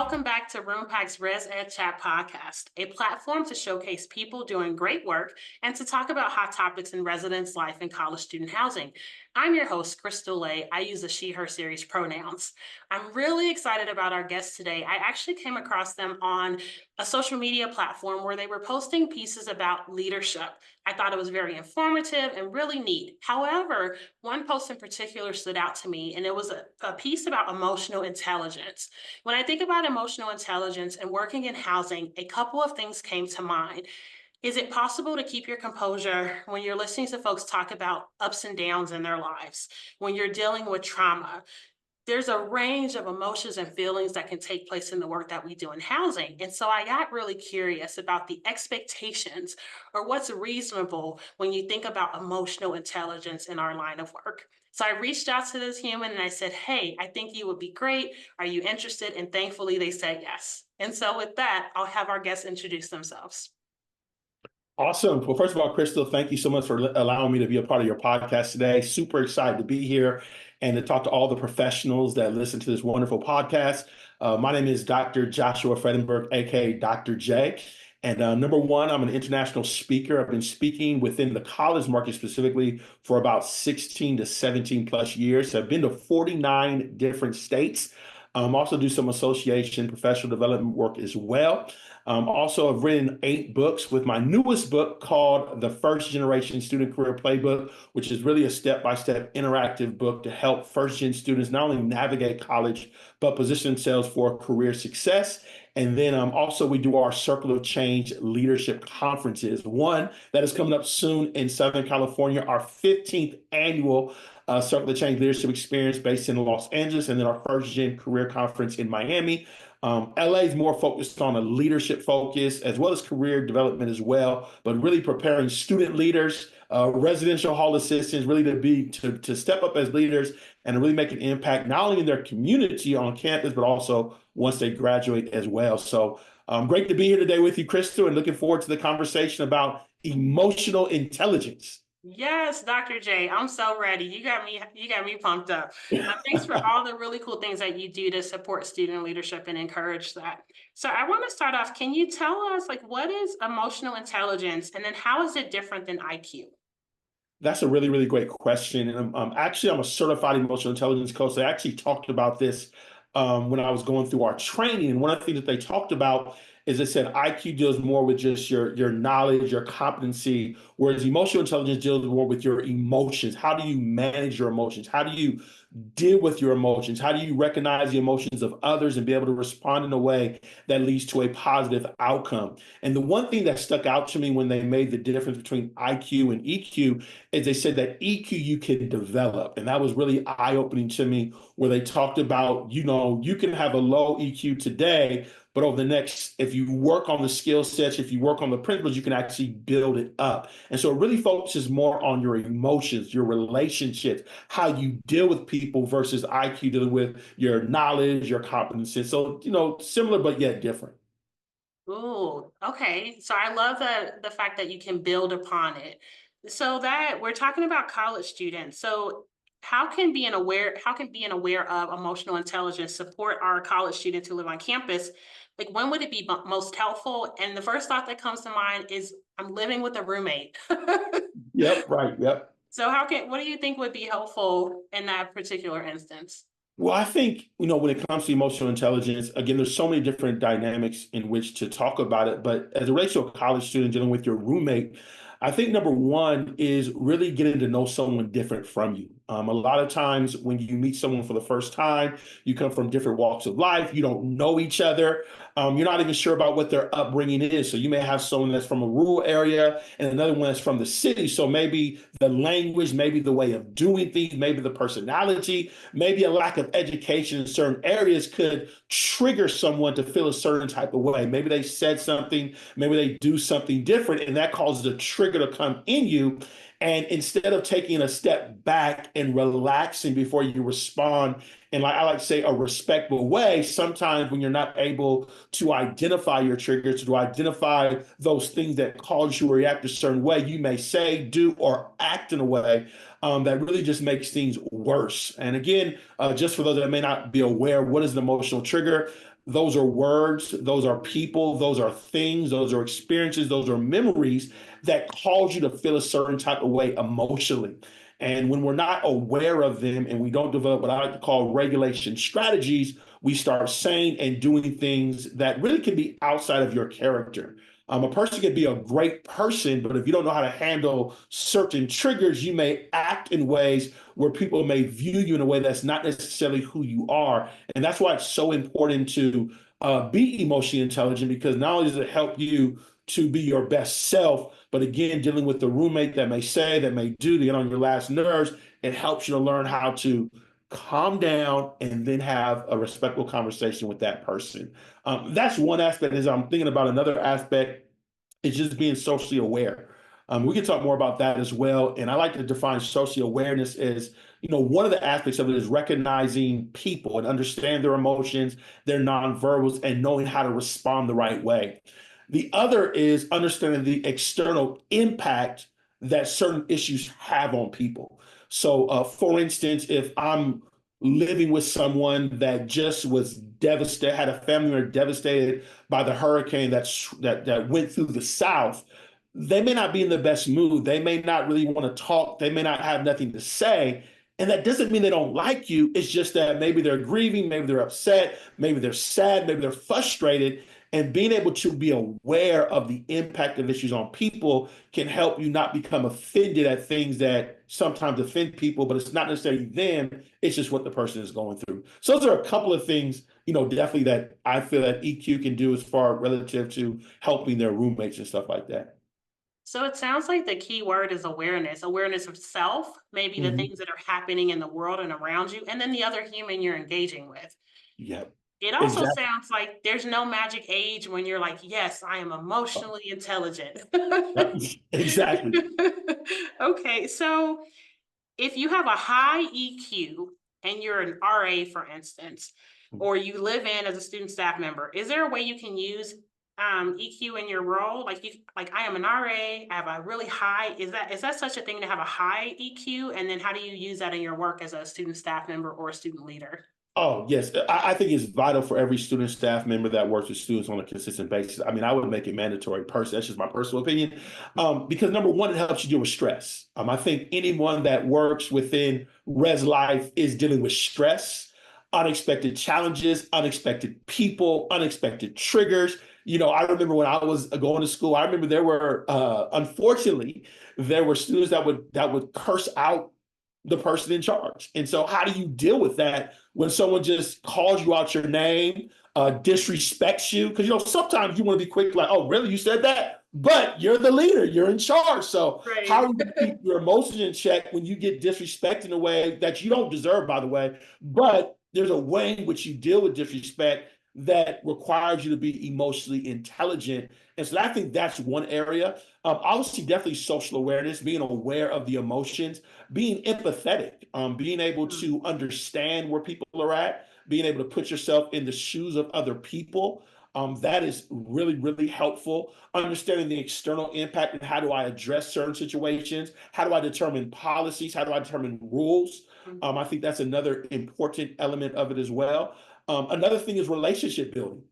welcome back to RoomPack's ResEdChat podcast, a platform to showcase people doing great work and to talk about hot topics in residence life and college student housing. I'm your host, Crystal Lay. I use the she, her series pronouns. I'm really excited about our guests today. I actually came across them on a social media platform where they were posting pieces about leadership. I thought it was very informative and really neat. However, one post in particular stood out to me, and it was a piece about emotional intelligence. When I think about emotional intelligence and working in housing, a couple of things came to mind. Is it possible to keep your composure when you're listening to folks talk about ups and downs in their lives, when you're dealing with trauma? There's a range of emotions and feelings that can take place in the work that we do in housing. And so I got really curious about the expectations or what's reasonable when you think about emotional intelligence in our line of work. So I reached out to this human and I said, hey, I think you would be great. Are you interested? And thankfully they said yes. And so with that, I'll have our guests introduce themselves. Awesome. Well, first of all, Crystal, thank you so much for allowing me to be a part of your podcast today. Super excited to be here and to talk to all the professionals that listen to this wonderful podcast. My name is Dr. Joshua Fredenburg, aka Dr. J. And number one, I'm an international speaker. I've been speaking within the college market specifically for about 16 to 17 plus years. So I've been to 49 different states. Also do some association professional development work as well. Also, I've written 8 books, with my newest book called The First Generation Student Career Playbook, which is really a step-by-step interactive book to help first-gen students not only navigate college, but position themselves for career success. And then also we do our Circle of Change leadership conferences. One that is coming up soon in Southern California, our 15th annual Circle of Change leadership experience based in Los Angeles, and then our first gen career conference in Miami. LA is more focused on a leadership focus as well as career development as well, but really preparing student leaders, residential hall assistants, really to step up as leaders and to really make an impact, not only in their community on campus, but also once they graduate as well. So great to be here today with you, Crystal, and looking forward to the conversation about emotional intelligence. Yes, Dr. J, I'm so ready. You got me pumped up. Thanks for all the really cool things that you do to support student leadership and encourage that. So I want to start off, can you tell us what is emotional intelligence and then how is it different than IQ? That's a really, really great question. And I'm a certified emotional intelligence coach. They actually talked about this when I was going through our training. And one of the things that they talked about is they said IQ deals more with just your knowledge, your competency, whereas emotional intelligence deals more with your emotions. How do you manage your emotions? How do you deal with your emotions? How do you recognize the emotions of others and be able to respond in a way that leads to a positive outcome? And the one thing that stuck out to me when they made the difference between IQ and EQ is they said that EQ you can develop. And that was really eye-opening to me, where they talked about, you can have a low EQ today, but over the next, if you work on the skill sets, if you work on the principles, you can actually build it up. And so it really focuses more on your emotions, your relationships, how you deal with people versus IQ dealing with your knowledge, your competency. So, similar, but yet different. Ooh, okay. So I love the fact that you can build upon it. So that we're talking about college students. So how can being aware of emotional intelligence support our college students who live on campus? Like when would it be most helpful? And the first thought that comes to mind is I'm living with a roommate. Yep, right, yep. So what do you think would be helpful in that particular instance? Well, I think, when it comes to emotional intelligence, again, there's so many different dynamics in which to talk about it. But as a ratio college student dealing with your roommate, I think number one is really getting to know someone different from you. A lot of times when you meet someone for the first time, you come from different walks of life. You don't know each other. You're not even sure about what their upbringing is. So you may have someone that's from a rural area and another one that's from the city. So maybe the language, maybe the way of doing things, maybe the personality, maybe a lack of education in certain areas could trigger someone to feel a certain type of way. Maybe they said something, maybe they do something different, and that causes a trigger to come in you. And instead of taking a step back and relaxing before you respond and like I like to say, a respectful way. Sometimes when you're not able to identify your triggers, to identify those things that cause you to react a certain way, you may say, do, or act in a way that really just makes things worse. And again, just for those that may not be aware, what is an emotional trigger? Those are words, those are people, those are things, those are experiences, those are memories that cause you to feel a certain type of way emotionally. And when we're not aware of them and we don't develop what I like to call regulation strategies, we start saying and doing things that really can be outside of your character. A person can be a great person, but if you don't know how to handle certain triggers, you may act in ways where people may view you in a way that's not necessarily who you are. And that's why it's so important to be emotionally intelligent, because not only does it help you to be your best self, but again, dealing with the roommate that may say, that may do to get on your last nerves, it helps you to learn how to calm down and then have a respectful conversation with that person. That's one aspect. As I'm thinking about another aspect, is just being socially aware. We can talk more about that as well. And I like to define social awareness as, one of the aspects of it is recognizing people and understand their emotions, their nonverbals, and knowing how to respond the right way. The other is understanding the external impact that certain issues have on people. So, for instance, if I'm living with someone that just was devastated, had a family member devastated by the hurricane that went through the South, they may not be in the best mood. They may not really want to talk. They may not have nothing to say. And that doesn't mean they don't like you. It's just that maybe they're grieving, maybe they're upset, maybe they're sad, maybe they're frustrated. And being able to be aware of the impact of issues on people can help you not become offended at things that sometimes offend people, but it's not necessarily them, it's just what the person is going through. So those are a couple of things, definitely that I feel that EQ can do as far relative to helping their roommates and stuff like that. So it sounds like the key word is awareness, awareness of self, maybe the Mhm. things that are happening in the world and around you, and then the other human you're engaging with. Yep. It also Exactly. sounds like there's no magic age when you're like, yes, I am emotionally intelligent. Yep. Exactly. Okay, so if you have a high EQ and you're an RA, for instance, or you live in as a student staff member, is there a way you can use EQ in your role? Like I am an RA, I have a really high. Is that such a thing to have a high EQ? And then how do you use that in your work as a student staff member or a student leader? Oh, yes. I think it's vital for every student staff member that works with students on a consistent basis. I mean, I would make it mandatory person. That's just my personal opinion. Because number one, it helps you deal with stress. I think anyone that works within res life is dealing with stress, unexpected challenges, unexpected people, unexpected triggers. I remember when I was going to school, I remember there were, unfortunately, there were students that would curse out the person in charge. And so how do you deal with that when someone just calls you out your name, disrespects you? Because sometimes you want to be quick, like, oh, really? You said that? But you're the leader, you're in charge. So how Right. do you keep your emotions in check when you get disrespected in a way that you don't deserve, by the way? But there's a way in which you deal with disrespect that requires you to be emotionally intelligent. And so I think that's one area. Obviously, definitely social awareness, being aware of the emotions, being empathetic, being able Mm, to understand where people are at, being able to put yourself in the shoes of other people. That is really, really helpful. Understanding the external impact and how do I address certain situations? How do I determine policies? How do I determine rules? mm, I think that's another important element of it as well. Another thing is relationship building.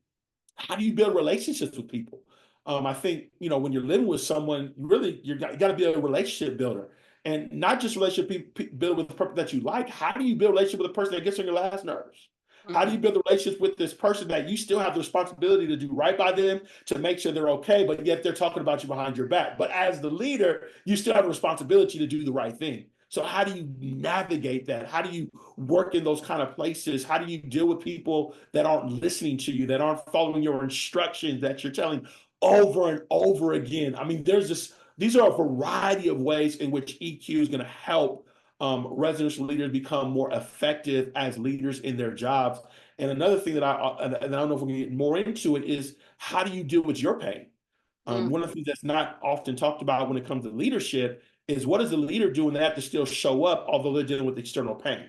How do you build relationships with people? I think when you're living with someone, you got to be a relationship builder, and not just build with the person that you like. How do you build a relationship with a person that gets on your last nerves? How do mm. you build a relationship with this person that you still have the responsibility to do right by them, to make sure they're okay, but yet they're talking about you behind your back? But as the leader, you still have a responsibility to do the right thing. So how do you navigate that? How do you work in those kind of places? How do you deal with people that aren't listening to you, that aren't following your instructions that you're telling over and over again? I mean, these are a variety of ways in which EQ is going to help residential leaders become more effective as leaders in their jobs. And another thing that and I don't know if we can get more into it is how do you deal with your pain? One of the things that's not often talked about when it comes to leadership is what does the leader do when they have to still show up, although they're dealing with external pain?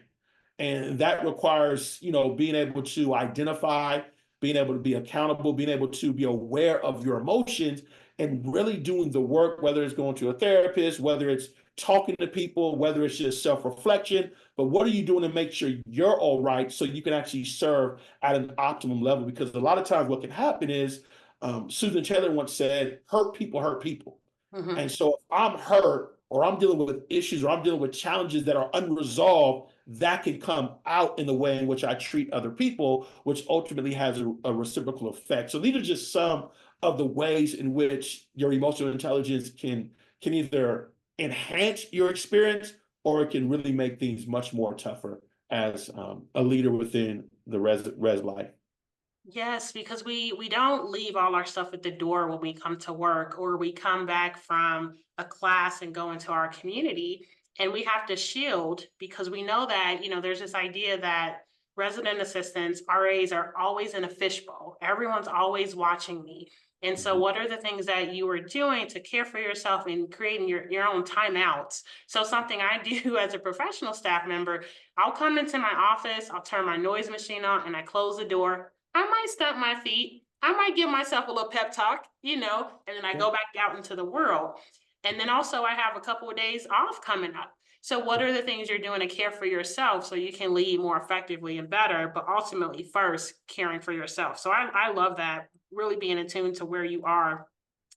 And that requires, being able to identify, being able to be accountable, being able to be aware of your emotions and really doing the work, whether it's going to a therapist, whether it's talking to people, whether it's just self-reflection. But what are you doing to make sure you're all right so you can actually serve at an optimum level? Because a lot of times what can happen is, Susan Taylor once said, hurt people hurt people. Mhm. And so if I'm hurt or I'm dealing with issues or I'm dealing with challenges that are unresolved, that can come out in the way in which I treat other people, which ultimately has a reciprocal effect. So these are just some of the ways in which your emotional intelligence can either enhance your experience or it can really make things much more tougher as a leader within the res life. Yes, because we don't leave all our stuff at the door when we come to work, or we come back from a class and go into our community, and we have to shield because we know that, there's this idea that resident assistants, RAs, are always in a fishbowl. Everyone's always watching me. And so Mhm. what are the things that you are doing to care for yourself and creating your own timeouts? So something I do as a professional staff member, I'll come into my office, I'll turn my noise machine on, and I close the door. I might stump my feet. I might give myself a little pep talk, and then I Yeah. go back out into the world. And then also, I have a couple of days off coming up. So, what are the things you're doing to care for yourself so you can lead more effectively and better, but ultimately, first, caring for yourself? So, I love that, really being in tune to where you are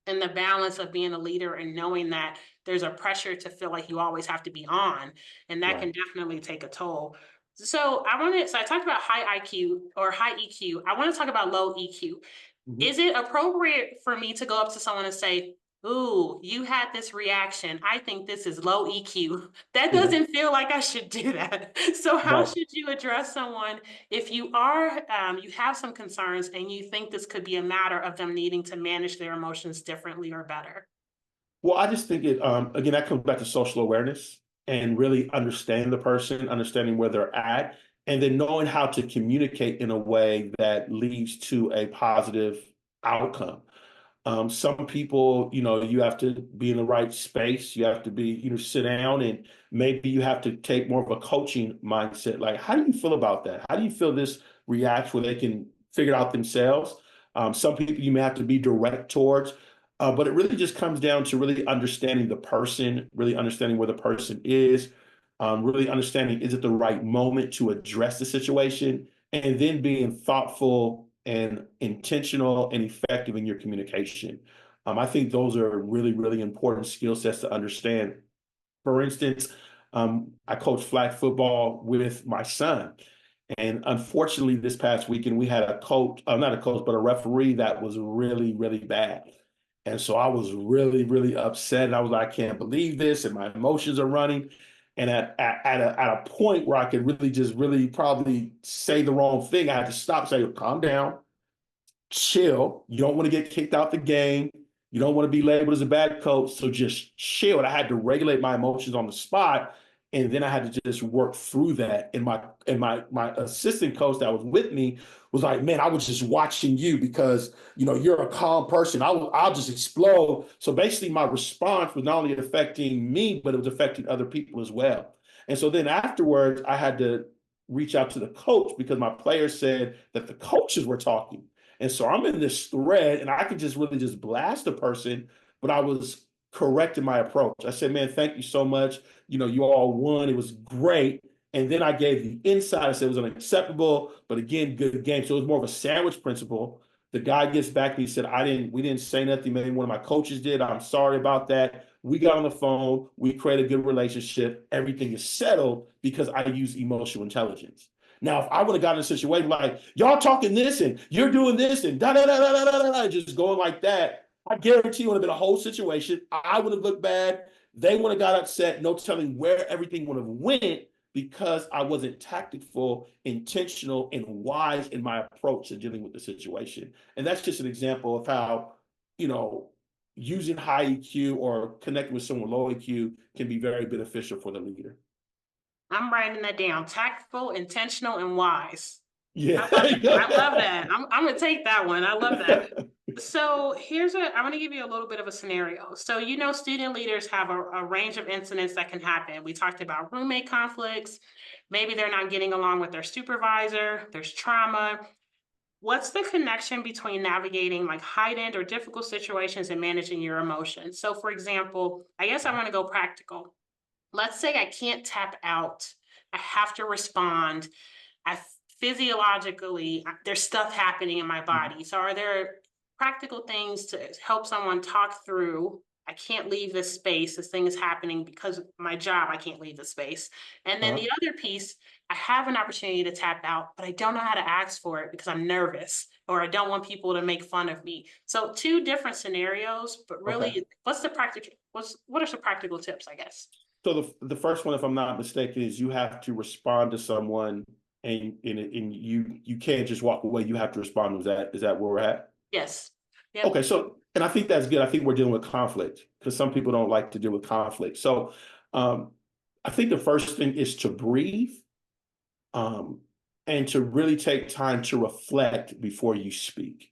and the balance of being a leader and knowing that there's a pressure to feel like you always have to be on, and that Right. can definitely take a toll. So I talked about high IQ or high EQ. I want to talk about low EQ. Mhm. Is it appropriate for me to go up to someone and say, "Ooh, you had this reaction. I think this is low EQ." That Mhm. doesn't feel like I should do that. So, how Right. should you address someone if you have some concerns and you think this could be a matter of them needing to manage their emotions differently or better? Well, I just think again, that comes back to social awareness and really understanding the person, understanding where they're at, and then knowing how to communicate in a way that leads to a positive outcome. Some people, you have to be in the right space. You have to be, sit down and maybe you have to take more of a coaching mindset. Like, how do you feel about that? How do you feel this reacts where they can figure it out themselves? Some people you may have to be direct towards, but it really just comes down to really understanding the person, really understanding where the person is, really understanding is it the right moment to address the situation, and then being thoughtful and intentional and effective in your communication. I think those are really, really important skill sets to understand. For instance, I coach flag football with my son. And unfortunately, this past weekend, we had a coach, not a coach, but a referee that was really, really bad. And so I was really, really upset. And I was like, I can't believe this. And my emotions are running. And at a point where I could really just really probably say the wrong thing, I had to stop, say, calm down, chill. You don't want to get kicked out the game. You don't want to be labeled as a bad coach. So just chill. And I had to regulate my emotions on the spot. And then I had to just work through that. And my assistant coach that was with me was like, man, I was just watching you because you're a calm person. I'll just explode. So basically my response was not only affecting me, but it was affecting other people as well. And so then afterwards, I had to reach out to the coach because my players said that the coaches were talking. And so I'm in this thread and I could just really just blast a person, but I was correct in my approach. I said, man, thank you so much. You all won. It was great. And then I gave the inside. I said it was unacceptable, but again, good game. So it was more of a sandwich principle. The guy gets back and he said, we didn't say nothing. Maybe one of my coaches did. I'm sorry about that. We got on the phone. We created a good relationship. Everything is settled because I use emotional intelligence. Now, if I would have gotten in a situation like y'all talking this and you're doing this and da da da da da da da, just going like that, I guarantee you would have been a whole situation. I would have looked bad. They would have got upset. No telling where everything would have went because I wasn't tactful, intentional, and wise in my approach to dealing with the situation. And that's just an example of how, you know, using high EQ or connecting with someone low EQ can be very beneficial for the leader. I'm writing that down. Tactful, intentional, and wise. I Yeah. love that. I love that. I'm gonna take that one. I love that. So I want to give you a little bit of a scenario. So, student leaders have a range of incidents that can happen. We talked about roommate conflicts. Maybe they're not getting along with their supervisor. There's trauma. What's the connection between navigating like heightened or difficult situations and managing your emotions? So, for example, I guess I want to go practical. Let's say I can't tap out. I have to respond. I physiologically, there's stuff happening in my body. So, are there practical things to help someone talk through? I can't leave this space. This thing is happening because of my job. I can't leave the space. And then Uh-huh. the other piece, I have an opportunity to tap out, but I don't know how to ask for it because I'm nervous or I don't want people to make fun of me. So, two different scenarios, but Okay. really, what are some practical tips, I guess? So the first one, if I'm not mistaken, is you have to respond to someone, and you can't just walk away. You have to respond. Is that where we're at? Yes. Yep. Okay, so and I think that's good. I think we're dealing with conflict because some people don't like to deal with conflict. So um, I think the first thing is to breathe, um, and to really take time to reflect before you speak.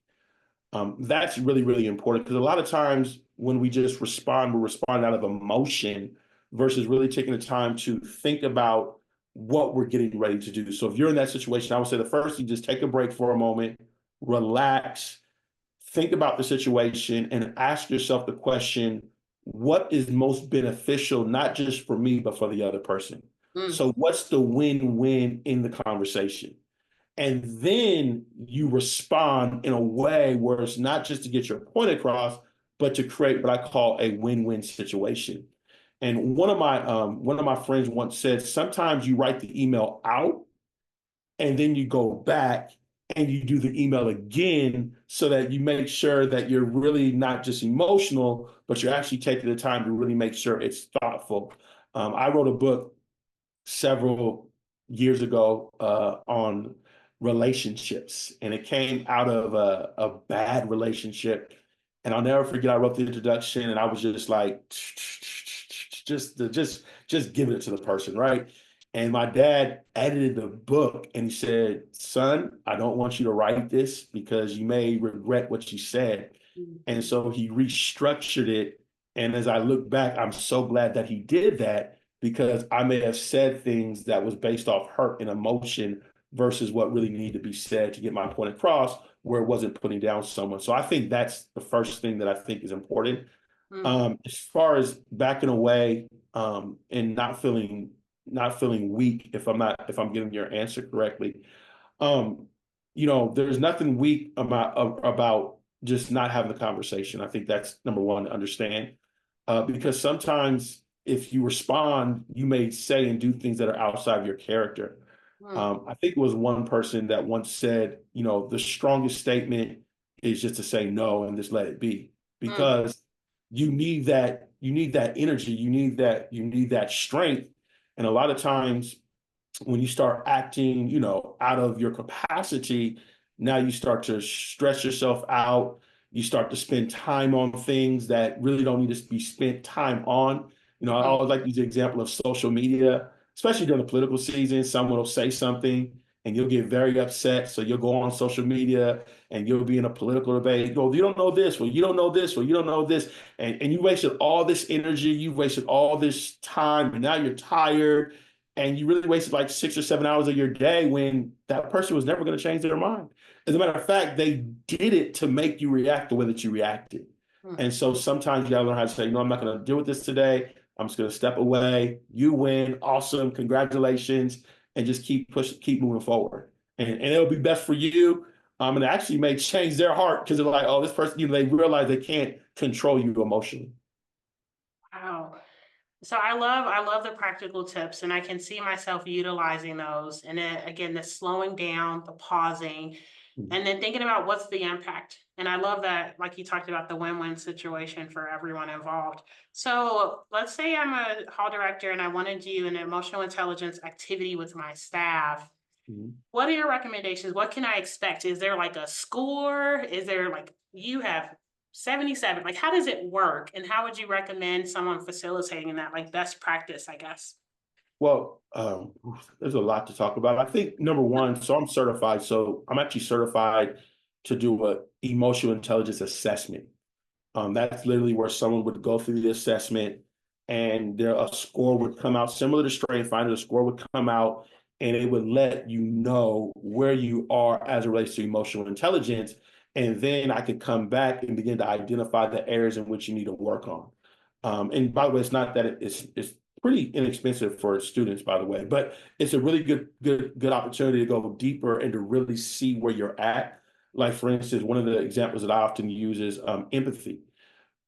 That's really, really important because a lot of times when we just respond, we respond out of emotion versus really taking the time to think about what we're getting ready to do. So if you're in that situation, I would say the first thing, just take a break for a moment, relax, think about the situation, and ask yourself the question, what is most beneficial, not just for me, but for the other person? Mm, So what's the win-win in the conversation? And then you respond in a way where it's not just to get your point across, but to create what I call a win-win situation. And one of my friends once said, sometimes you write the email out and then you go back and you do the email again so that you make sure that you're really not just emotional, but you're actually taking the time to really make sure it's thoughtful. I wrote a book several years ago on relationships, and it came out of a bad relationship. And I'll never forget. I wrote the introduction, and I was just like, just giving it to the person, right? And my dad edited the book, and he said, "Son, I don't want you to write this because you may regret what you said." And mm, so he restructured it. And as I look back, I'm so glad that he did that because I may have said things that was based off hurt and emotion versus what really needed to be said to get my point across where it wasn't putting down someone. So I think that's the first thing that I think is important. mm, As far as backing away, and not feeling weak if I'm getting your answer correctly. Um, there's nothing weak about just not having the conversation. I think that's number one to understand. Because sometimes if you respond, you may say and do things that are outside of your character. mm, I think it was one person that once said, the strongest statement is just to say no and just let it be, mm, because you need that energy, you need that strength. And a lot of times when you start acting, out of your capacity, now you start to stress yourself out. You start to spend time on things that really don't need to be spent time on. I mhm, always like to use the example of social media, especially during the political season. Someone will say something and you'll get very upset. So you'll go on social media and you'll be in a political debate. Go, you don't know this, well, you don't know this, well, you don't know this. And you wasted all this energy, you've wasted all this time, and now you're tired and you really wasted like 6 or 7 hours of your day when that person was never going to change their mind. As a matter of fact, they did it to make you react the way that you reacted. mm. And so sometimes you got to learn how to say, no, I'm not going to deal with this today. I'm just going to step away. You win. Awesome. Congratulations. And just keep moving forward. And it'll be best for you. And it actually may change their heart because they're like, oh, this person, they realize they can't control you emotionally. Wow. So I love the practical tips and I can see myself utilizing those. And then again, the slowing down, the pausing, Mhm. and then thinking about what's the impact. And I love that, like you talked about the win-win situation for everyone involved. So let's say I'm a hall director and I want to do an emotional intelligence activity with my staff. Mhm. What are your recommendations? What can I expect? Is there like a score? Is there like you have 77? Like, how does it work? And how would you recommend someone facilitating that, like best practice, I guess? Well, there's a lot to talk about. I think number one, so I'm certified. So I'm actually certified to do a emotional intelligence assessment. That's literally where someone would go through the assessment and a score would come out similar to Strength Finder. The score would come out and it would let you know where you are as it relates to emotional intelligence. And then I could come back and begin to identify the areas in which you need to work on. And by the way, it's not that it's pretty inexpensive for students, by the way, but it's a really good opportunity to go deeper and to really see where you're at. Like for instance, one of the examples that I often use is empathy.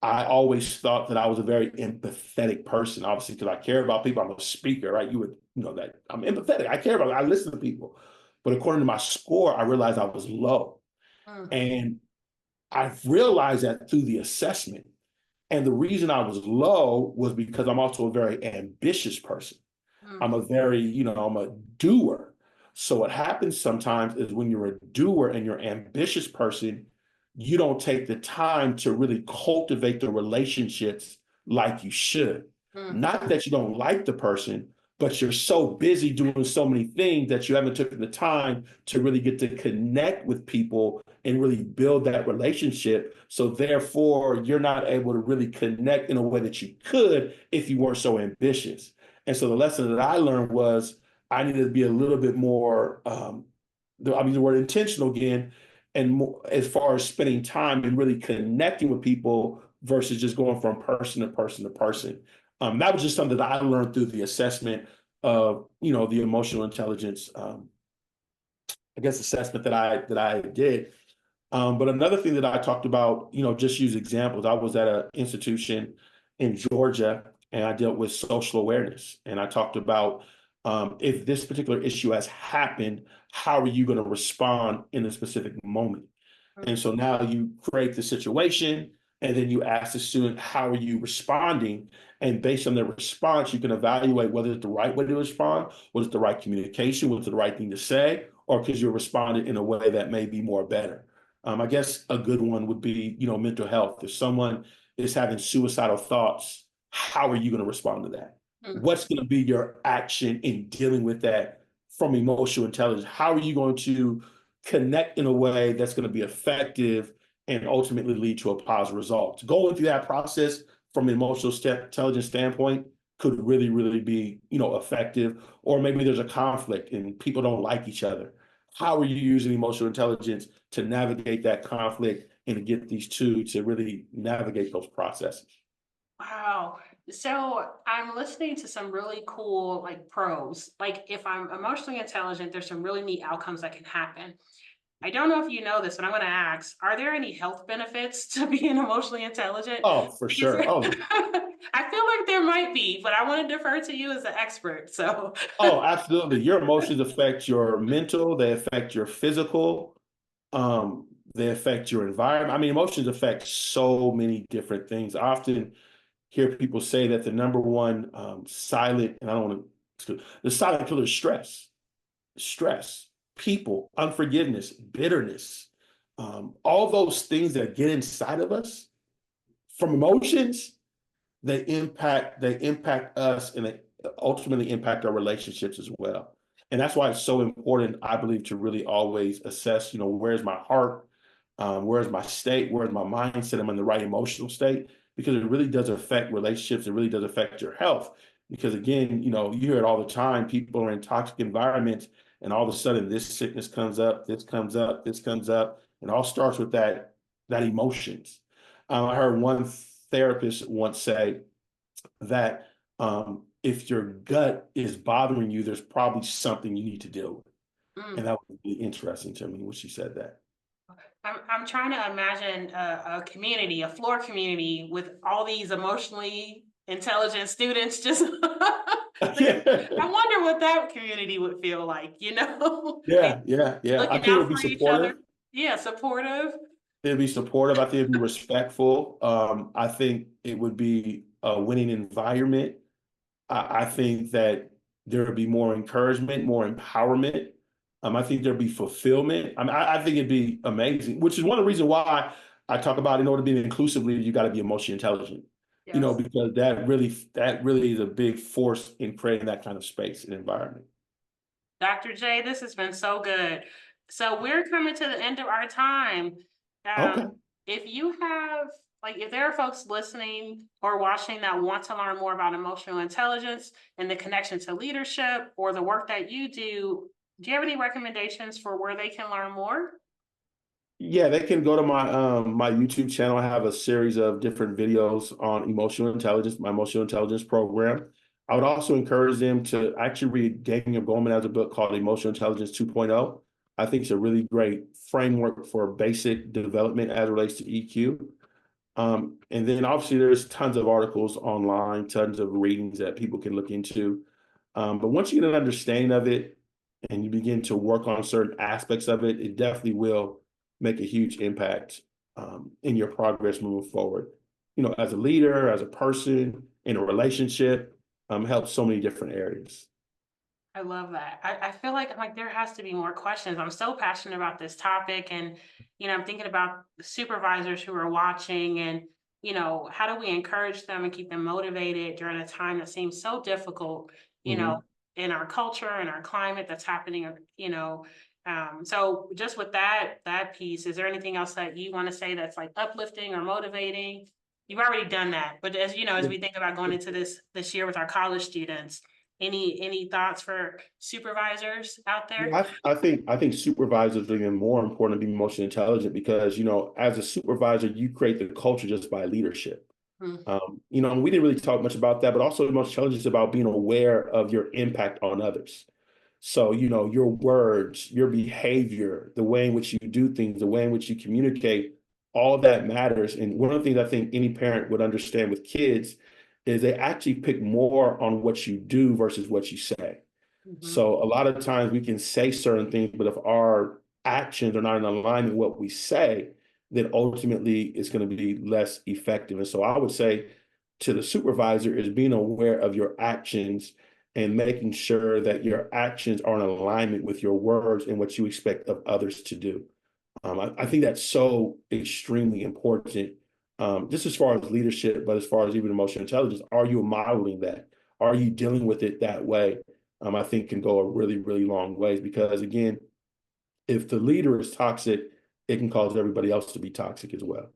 I always thought that I was a very empathetic person, obviously, because I care about people. I'm a speaker, right? You would know that I'm empathetic. I care about, I listen to people. But according to my score, I realized I was low. Mm, And I realized that through the assessment. And the reason I was low was because I'm also a very ambitious person. mm, I'm a very, I'm a doer. So what happens sometimes is when you're a doer and you're an ambitious person, you don't take the time to really cultivate the relationships like you should. mm, Not that you don't like the person, but you're so busy doing so many things that you haven't taken the time to really get to connect with people and really build that relationship. So therefore, you're not able to really connect in a way that you could if you weren't so ambitious. And so the lesson that I learned was I needed to be a little bit more, I mean, the word intentional again, and more, as far as spending time and really connecting with people versus just going from person to person to person. That was just something that I learned through the assessment of, the emotional intelligence, I guess, assessment that I did. But another thing that I talked about, just use examples. I was at an institution in Georgia and I dealt with social awareness. And I talked about if this particular issue has happened, how are you going to respond in a specific moment? mm, And so now you create the situation and then you ask the student, how are you responding? And based on their response, you can evaluate whether it's the right way to respond, was it the right communication, was it the right thing to say, or because you responded in a way that may be more better. I guess a good one would be, mental health. If someone is having suicidal thoughts, how are you going to respond to that? mm. What's going to be your action in dealing with that from emotional intelligence? How are you going to connect in a way that's going to be effective and ultimately lead to a positive result? Going through that process from an emotional intelligence standpoint could really, really be, effective. Or maybe there's a conflict and people don't like each other. How are you using emotional intelligence to navigate that conflict and to get these two to really navigate those processes? Wow. So I'm listening to some really cool like pros. Like if I'm emotionally intelligent, there's some really neat outcomes that can happen. I don't know if you know this, but I'm going to ask, are there any health benefits to being emotionally intelligent? Oh, for Is sure. there- I feel like there might be, but I want to defer to you as an expert. So, Oh, absolutely. Your emotions affect your mental, they affect your physical, they affect your environment. I mean, emotions affect so many different things. I often hear people say that the number one silent, and I don't want to, the silent killer is stress, people, unforgiveness, bitterness, all those things that get inside of us from emotions, they impact us and they ultimately impact our relationships as well. And that's why it's so important, I believe, to really always assess, where's my heart, where's my state, where's my mindset, am I in the right emotional state? Because it really does affect relationships, it really does affect your health. Because again, you hear it all the time, people are in toxic environments, and all of a sudden this sickness comes up, this comes up, this comes up, and all starts with that emotions. I heard one therapist once say that if your gut is bothering you, there's probably something you need to deal with. And mm. that was really interesting to me when she said that. I'm trying to imagine a community, a floor community with all these emotionally intelligent students. Just like, I Yeah, wonder what that community would feel like, you know, like yeah, yeah, yeah. I looking think it would out be for each other. supportive. Yeah, supportive. It'd be supportive. I think it'd be respectful. I think it would be a winning environment. I think that there would be more encouragement, more empowerment. I think there'd be fulfillment. I think it'd be amazing, which is one of the reasons why I talk about in order to be an inclusive leader, you got to be emotionally intelligent. Yes. Because that really is a big force in creating that kind of space and environment. Dr. J, this has been so good. So we're coming to the end of our time. Okay. If you have, like, if there are folks listening or watching that want to learn more about emotional intelligence and the connection to leadership or the work that you do you have any recommendations for where they can learn more? Yeah, they can go to my YouTube channel. I have a series of different videos on emotional intelligence, my emotional intelligence program. I would also encourage them to actually read Daniel Goleman has a book called Emotional Intelligence 2.0. I think it's a really great framework for basic development as it relates to EQ. And then obviously there's tons of articles online, tons of readings that people can look into. But once you get an understanding of it and you begin to work on certain aspects of it, it definitely will make a huge impact in your progress moving forward. You know, as a leader, as a person, in a relationship, helps so many different areas. I love that. I feel like there has to be more questions. I'm so passionate about this topic, and I'm thinking about the supervisors who are watching, and how do we encourage them and keep them motivated during a time that seems so difficult, you know, Mhm. in our culture and our climate that's happening, so just with that piece, is there anything else that you want to say that's like uplifting or motivating? You've already done that, but as you know, as we think about going into this year with our college students, any thoughts for supervisors out there? Yeah, I think supervisors are even more important to be emotionally intelligent because as a supervisor you create the culture just by leadership. Mm, And we didn't really talk much about that, but also emotional intelligence is about being aware of your impact on others. So, your words, your behavior, the way in which you do things, the way in which you communicate, all of that matters. And one of the things I think any parent would understand with kids is they actually pick more on what you do versus what you say. mhm. So a lot of times we can say certain things, but if our actions are not in alignment with what we say, then ultimately it's going to be less effective. And so I would say to the supervisor is being aware of your actions and making sure that your actions are in alignment with your words and what you expect of others to do. I think that's so extremely important, just as far as leadership, but as far as even emotional intelligence. Are you modeling that? Are you dealing with it that way? I think can go a really, really long ways because again, if the leader is toxic, it can cause everybody else to be toxic as well.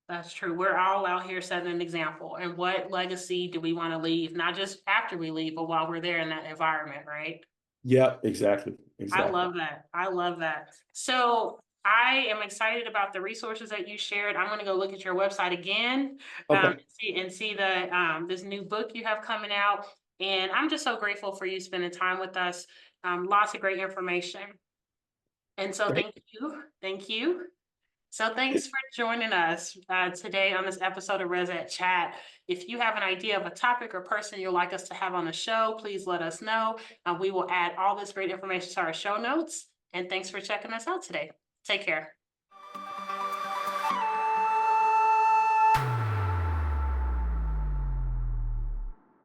That's true. We're all out here setting an example. And what legacy do we want to leave? Not just after we leave, but while we're there in that environment, right? Yeah, exactly. I Exactly. love that. I love that. So I am excited about the resources that you shared. I'm going to go look at your website again, Okay. see the this new book you have coming out. And I'm just so grateful for you spending time with us. Lots of great information. And so Great. thank you. Thank you. So thanks for joining us today on this episode of ResEdChat. If you have an idea of a topic or person you'd like us to have on the show, please let us know. We will add all this great information to our show notes. And thanks for checking us out today. Take care.